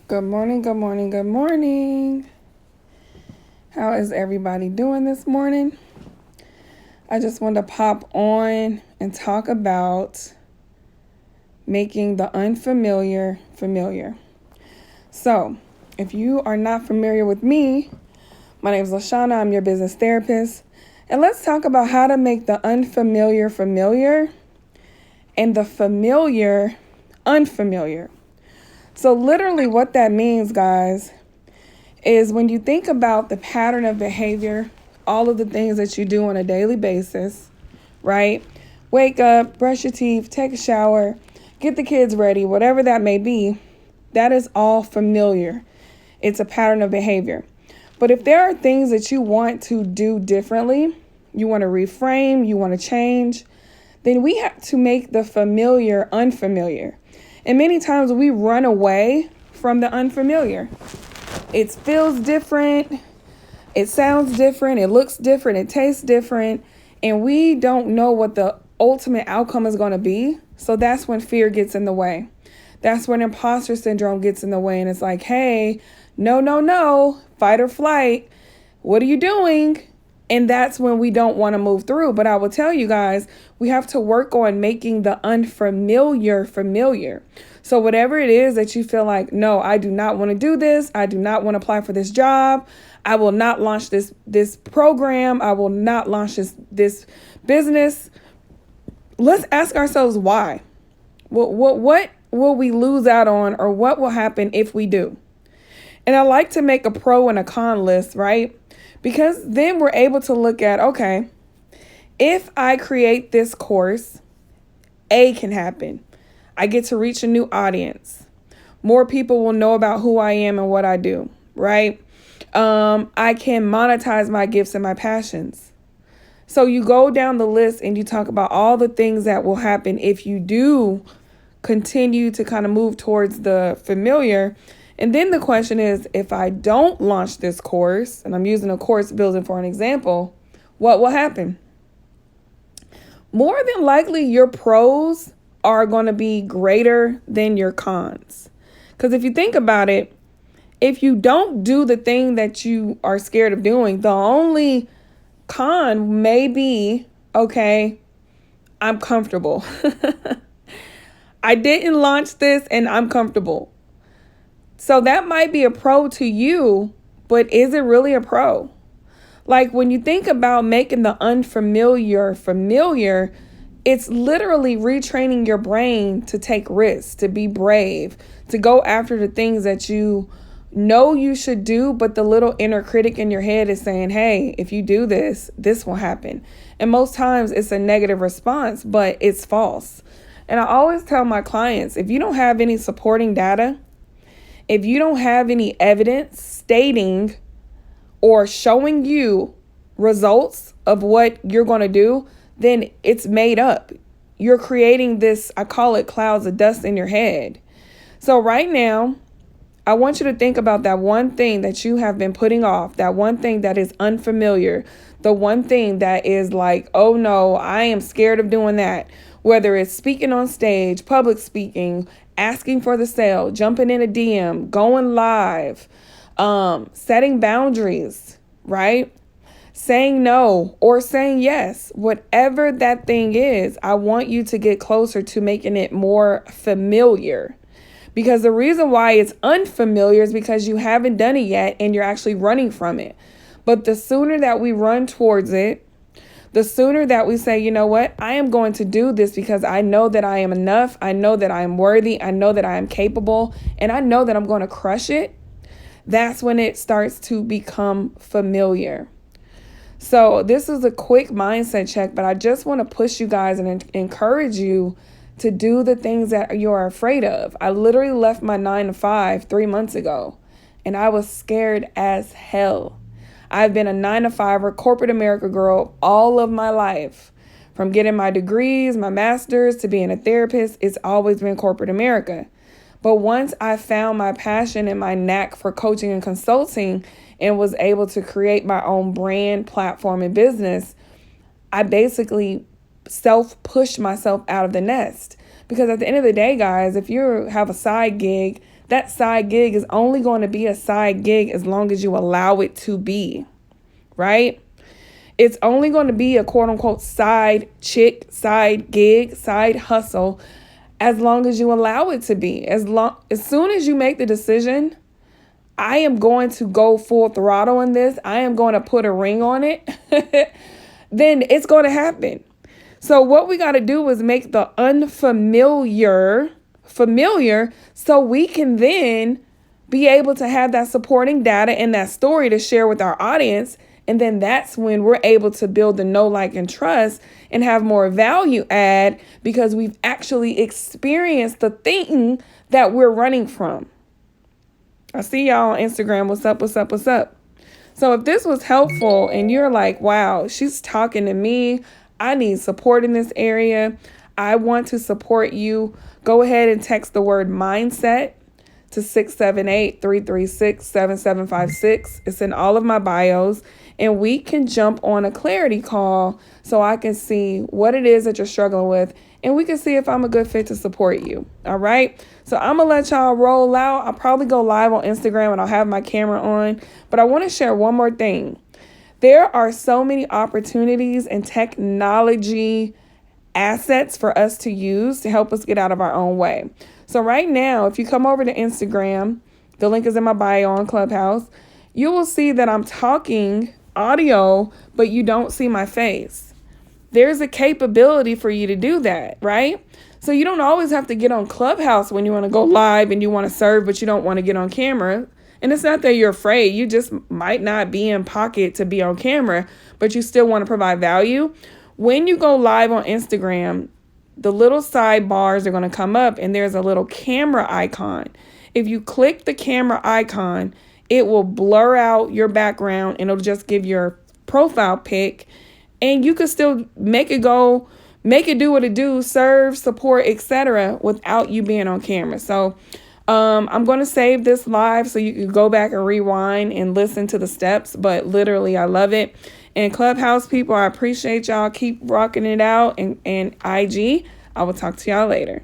Good morning, good morning, good morning. How is everybody doing this morning? I just wanted to pop on and talk about making the unfamiliar familiar. So, if you are not familiar with me, my name is LaShana, I'm your business therapist, and let's talk about how to make the unfamiliar familiar and the familiar unfamiliar. So literally what that means, guys, is when you think about the pattern of behavior, all of the things that you do on a daily basis, right? Wake up, brush your teeth, take a shower, get the kids ready, whatever that may be, that is all familiar. It's a pattern of behavior. But if there are things that you want to do differently, you want to reframe, you want to change, then we have to make the familiar unfamiliar. And many times we run away from the unfamiliar. It feels different, it sounds different, it looks different, it tastes different, and we don't know what the ultimate outcome is going to be. So that's when fear gets in the way. That's when imposter syndrome gets in the way, and it's like, hey, no, fight or flight. What are you doing? And that's when we don't want to move through. But I will tell you guys, we have to work on making the unfamiliar familiar. So whatever it is that you feel like, no, I do not want to do this. I do not want to apply for this job. I will not launch this program. I will not launch this business. Let's ask ourselves why. What will we lose out on, or what will happen if we do? And I like to make a pro and a con list, right? Because then we're able to look at, okay, if I create this course, A can happen. I get to reach a new audience. More people will know about who I am and what I do, right? I can monetize my gifts and my passions. So you go down the list and you talk about all the things that will happen if you do continue to kind of move towards the familiar. And then the question is, if I don't launch this course, and I'm using a course building for an example, what will happen? More than likely, your pros are going to be greater than your cons. Because if you think about it, if you don't do the thing that you are scared of doing, the only con may be, okay, I'm comfortable. I didn't launch this and I'm comfortable. So that might be a pro to you, but is it really a pro? Like when you think about making the unfamiliar familiar, it's literally retraining your brain to take risks, to be brave, to go after the things that you know you should do, but the little inner critic in your head is saying, hey, if you do this, this will happen. And most times it's a negative response, but it's false. And I always tell my clients, if you don't have any supporting data, if you don't have any evidence stating or showing you results of what you're going to do, then it's made up. You're creating this, I call it clouds of dust in your head. So right now, I want you to think about that one thing that you have been putting off, that one thing that is unfamiliar, the one thing that is like, oh no, I am scared of doing that. Whether it's speaking on stage, public speaking, asking for the sale, jumping in a DM, going live, setting boundaries, right? Saying no or saying yes, whatever that thing is, I want you to get closer to making it more familiar. Because the reason why it's unfamiliar is because you haven't done it yet and you're actually running from it. But the sooner that we run towards it, the sooner that we say, you know what, I am going to do this because I know that I am enough. I know that I am worthy. I know that I am capable. And I know that I'm going to crush it. That's when it starts to become familiar. So this is a quick mindset check, but I just want to push you guys and encourage you to do the things that you are afraid of. I literally left my 9-to-5 3 months ago, and I was scared as hell. I've been a 9-to-5 corporate America girl all of my life. From getting my degrees, my master's, to being a therapist, it's always been corporate America. But once I found my passion and my knack for coaching and consulting and was able to create my own brand, platform, and business, I basically self-pushed myself out of the nest. Because at the end of the day, guys, if you have a side gig that side gig is only going to be a side gig as long as you allow it to be, right? It's only going to be a quote unquote side chick, side gig, side hustle as long as you allow it to be. As soon as you make the decision, I am going to go full throttle in this, I am going to put a ring on it, then it's going to happen. So what we got to do is make the unfamiliar familiar so we can then be able to have that supporting data and that story to share with our audience. And then that's when we're able to build the know, like, and trust and have more value add because we've actually experienced the thing that we're running from. I see y'all on Instagram. What's up? What's up? What's up? So if this was helpful and you're like, wow, she's talking to me, I need support in this area, I want to support you, go ahead and text the word mindset to 678-336-7756. It's in all of my bios. And we can jump on a clarity call so I can see what it is that you're struggling with. And we can see if I'm a good fit to support you. All right. So I'm going to let y'all roll out. I'll probably go live on Instagram and I'll have my camera on. But I want to share one more thing. There are so many opportunities and technology assets for us to use to help us get out of our own way. So right now, if you come over to Instagram, the link is in my bio on Clubhouse, you will see that I'm talking audio, but you don't see my face. There's a capability for you to do that, right? So you don't always have to get on Clubhouse when you want to go live and you want to serve, but you don't want to get on camera. And it's not that you're afraid. You just might not be in pocket to be on camera, but you still want to provide value. When you go live on Instagram, the little sidebars are going to come up and there's a little camera icon. If you click the camera icon, it will blur out your background and it'll just give your profile pic, and you can still make it do what it do, serve, support, etc. without you being on camera. So I'm going to save this live so you can go back and rewind and listen to the steps, but literally I love it. And Clubhouse people, I appreciate y'all. Keep rocking it out, and IG, I will talk to y'all later.